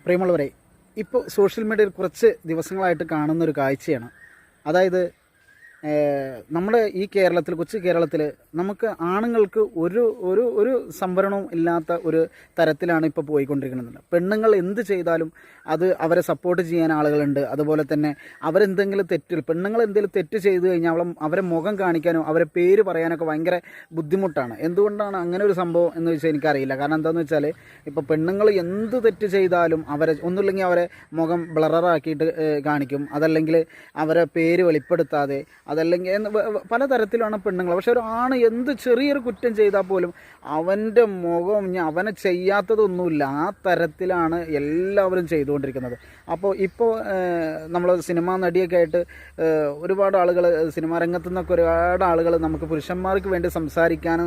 പ്രിയമുള്ളവരെ, ഇപ്പോൾ സോഷ്യൽ മീഡിയയിൽ കുറച്ച് ദിവസങ്ങളായിട്ട് കാണുന്നൊരു കാഴ്ചയാണ്. അതായത് നമ്മുടെ ഈ കേരളത്തിൽ, കൊച്ചു കേരളത്തിൽ നമുക്ക് ആണുങ്ങൾക്ക് ഒരു ഒരു ഒരു സംവരണവും ഇല്ലാത്ത ഒരു തരത്തിലാണ് ഇപ്പോൾ പോയിക്കൊണ്ടിരിക്കുന്നത്. പെണ്ണുങ്ങൾ എന്ത് ചെയ്താലും അത് അവരെ സപ്പോർട്ട് ചെയ്യാൻ ആളുകളുണ്ട്. അതുപോലെ തന്നെ പെണ്ണുങ്ങൾ എന്തെങ്കിലും തെറ്റ് ചെയ്തു കഴിഞ്ഞാൽ അവരെ മുഖം കാണിക്കാനോ അവരെ പേര് പറയാനൊക്കെ ഭയങ്കര ബുദ്ധിമുട്ടാണ്. എന്തുകൊണ്ടാണ് അങ്ങനെ ഒരു സംഭവം എന്ന് വെച്ചാൽ എനിക്കറിയില്ല. കാരണം എന്താണെന്ന് വെച്ചാൽ ഇപ്പോൾ പെണ്ണുങ്ങൾ എന്ത് തെറ്റ് ചെയ്താലും ഒന്നുമില്ലെങ്കിൽ അവരെ മുഖം ബ്ലറാക്കിയിട്ട് കാണിക്കും, അതല്ലെങ്കിൽ അവരെ പേര് വെളിപ്പെടുത്താതെ, അതല്ലെങ്കിൽ പലതരത്തിലാണ് പെണ്ണുങ്ങൾ. പക്ഷെ ഒരു ആണ് എന്ത് ചെറിയൊരു കുറ്റം ചെയ്താൽ പോലും അവൻ്റെ മുഖം അവനെ ചെയ്യാത്തതൊന്നുമില്ല, ആ തരത്തിലാണ് എല്ലാവരും ചെയ്തുകൊണ്ടിരിക്കുന്നത്. അപ്പോൾ ഇപ്പോൾ നമ്മൾ സിനിമാ നടിയൊക്കെ ആയിട്ട് ഒരുപാട് ആളുകൾ, സിനിമാ രംഗത്തു നിന്നൊക്കെ ഒരുപാട് ആളുകൾ നമുക്ക് പുരുഷന്മാർക്ക് വേണ്ടി സംസാരിക്കാൻ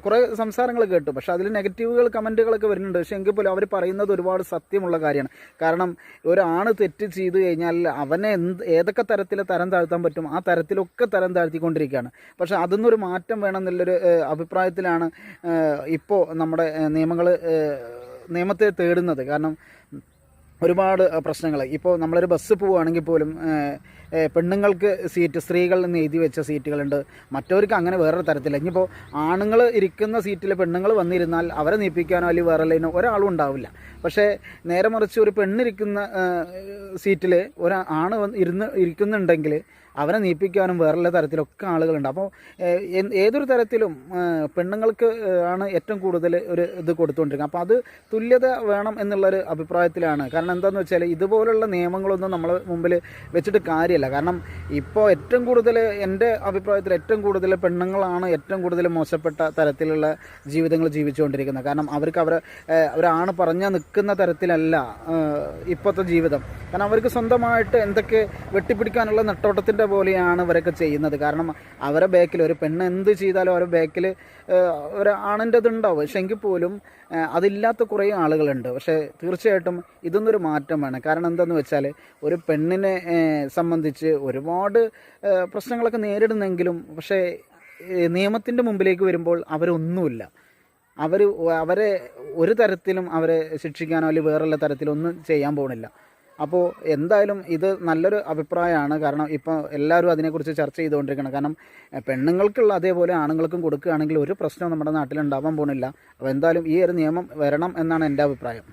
കുറേ സംസാരങ്ങൾ കേട്ടു. പക്ഷേ അതിൽ നെഗറ്റീവുകൾ, കമൻറ്റുകളൊക്കെ വരുന്നുണ്ട്. പക്ഷേ എങ്കിൽ പോലും അവർ പറയുന്നത് ഒരുപാട് സത്യമുള്ള കാര്യമാണ്. കാരണം ഒരാണ് തെറ്റ് ചെയ്തു കഴിഞ്ഞാൽ അവനെ ഏതൊക്കെ തരത്തിൽ തരം താഴ്ത്താൻ പറ്റും ആ തരത്തിലൊക്കെ തരം താഴ്ത്തിക്കൊണ്ടിരിക്കുകയാണ്. പക്ഷേ അതൊന്നൊരു മാറ്റം വേണമെന്നുള്ളൊരു അഭിപ്രായത്തിലാണ് ഇപ്പോൾ നമ്മുടെ നിയമത്തെ തേടുന്നത്. കാരണം ഒരുപാട് പ്രശ്നങ്ങൾ, ഇപ്പോൾ നമ്മളൊരു ബസ് പോവുകയാണെങ്കിൽ പോലും പെണ്ണുങ്ങൾക്ക് സീറ്റ്, സ്ത്രീകൾ എന്ന് എഴുതി വെച്ച സീറ്റുകളുണ്ട്, മറ്റവർക്ക് അങ്ങനെ വേറൊരു തരത്തില്ല. ഇനിയിപ്പോൾ ആണുങ്ങൾ ഇരിക്കുന്ന സീറ്റിൽ പെണ്ണുങ്ങൾ വന്നിരുന്നാൽ അവരെ നീപ്പിക്കാനോ അല്ലെങ്കിൽ വേറെ ലൈനോ ഒരാളും ഉണ്ടാവില്ല. പക്ഷേ നേരെ മറിച്ച് ഒരു പെണ്ണിരിക്കുന്ന സീറ്റിൽ ആണ് ഇരിക്കുന്നുണ്ടെങ്കിൽ അവരെ നീപ്പിക്കാനും വേറെ തരത്തിലൊക്കെ ആളുകളുണ്ട്. അപ്പോൾ ഏതൊരു തരത്തിലും പെണ്ണുങ്ങൾക്ക് ആണ് ഏറ്റവും കൂടുതൽ ഒരു ഇത് കൊടുത്തുകൊണ്ടിരിക്കുന്നത്. അപ്പോൾ അത് തുല്യത വേണം എന്നുള്ളൊരു അഭിപ്രായത്തിലാണ്. കാരണം എന്താണെന്ന് വെച്ചാൽ ഇതുപോലുള്ള നിയമങ്ങളൊന്നും നമ്മൾ മുമ്പിൽ വെച്ചിട്ട് കാര്യമില്ല. കാരണം ഇപ്പോൾ ഏറ്റവും കൂടുതൽ, എൻ്റെ അഭിപ്രായത്തിൽ ഏറ്റവും കൂടുതൽ പെണ്ണുങ്ങളാണ് ഏറ്റവും കൂടുതൽ മോശപ്പെട്ട തരത്തിലുള്ള ജീവിതങ്ങൾ ജീവിച്ചുകൊണ്ടിരിക്കുന്നത്. കാരണം അവർക്ക് ഒരാണ് പറഞ്ഞാൽ നിൽക്കുന്ന തരത്തിലല്ല ഇപ്പോഴത്തെ ജീവിതം. കാരണം അവർക്ക് സ്വന്തമായിട്ട് എന്തൊക്കെ വെട്ടിപ്പിടിക്കാനുള്ള നെട്ടോട്ടത്തിൻ്റെ പോലെയാണ് ഇവരൊക്കെ ചെയ്യുന്നത്. കാരണം അവരെ ബാക്കിൽ ഒരു പെണ്ണ് എന്ത് ചെയ്താലും അവരുടെ ബാക്കിൽ ഒരാണിൻ്റെത് ഉണ്ടാവും. പക്ഷെ എങ്കിൽ പോലും അതില്ലാത്ത കുറേ ആളുകളുണ്ട്. പക്ഷേ തീർച്ചയായിട്ടും ഇതൊന്നൊരു മാറ്റം വേണം. കാരണം എന്താണെന്ന് വെച്ചാൽ ഒരു പെണ്ണിനെ സംബന്ധിച്ച് ഒരുപാട് പ്രശ്നങ്ങളൊക്കെ നേരിടുന്നെങ്കിലും പക്ഷേ നിയമത്തിൻ്റെ മുമ്പിലേക്ക് വരുമ്പോൾ അവരൊന്നുമില്ല. അവരെ ഒരു തരത്തിലും അവരെ ശിക്ഷിക്കാനോ അല്ലെങ്കിൽ വേറെയുള്ള തരത്തിലൊന്നും ചെയ്യാൻ പോകുന്നില്ല. അപ്പോൾ എന്തായാലും ഇത് നല്ലൊരു അഭിപ്രായമാണ്. കാരണം ഇപ്പോൾ എല്ലാവരും അതിനെക്കുറിച്ച് ചർച്ച ചെയ്തുകൊണ്ടിരിക്കണം. കാരണം പെണ്ണുങ്ങൾക്കുള്ള അതേപോലെ ആണുങ്ങൾക്കും കൊടുക്കുകയാണെങ്കിൽ ഒരു പ്രശ്നവും നമ്മുടെ നാട്ടിൽ ഉണ്ടാവാൻ പോകുന്നില്ല. അപ്പോൾ എന്തായാലും ഈ ഒരു നിയമം വരണം എന്നാണ് എൻ്റെ അഭിപ്രായം.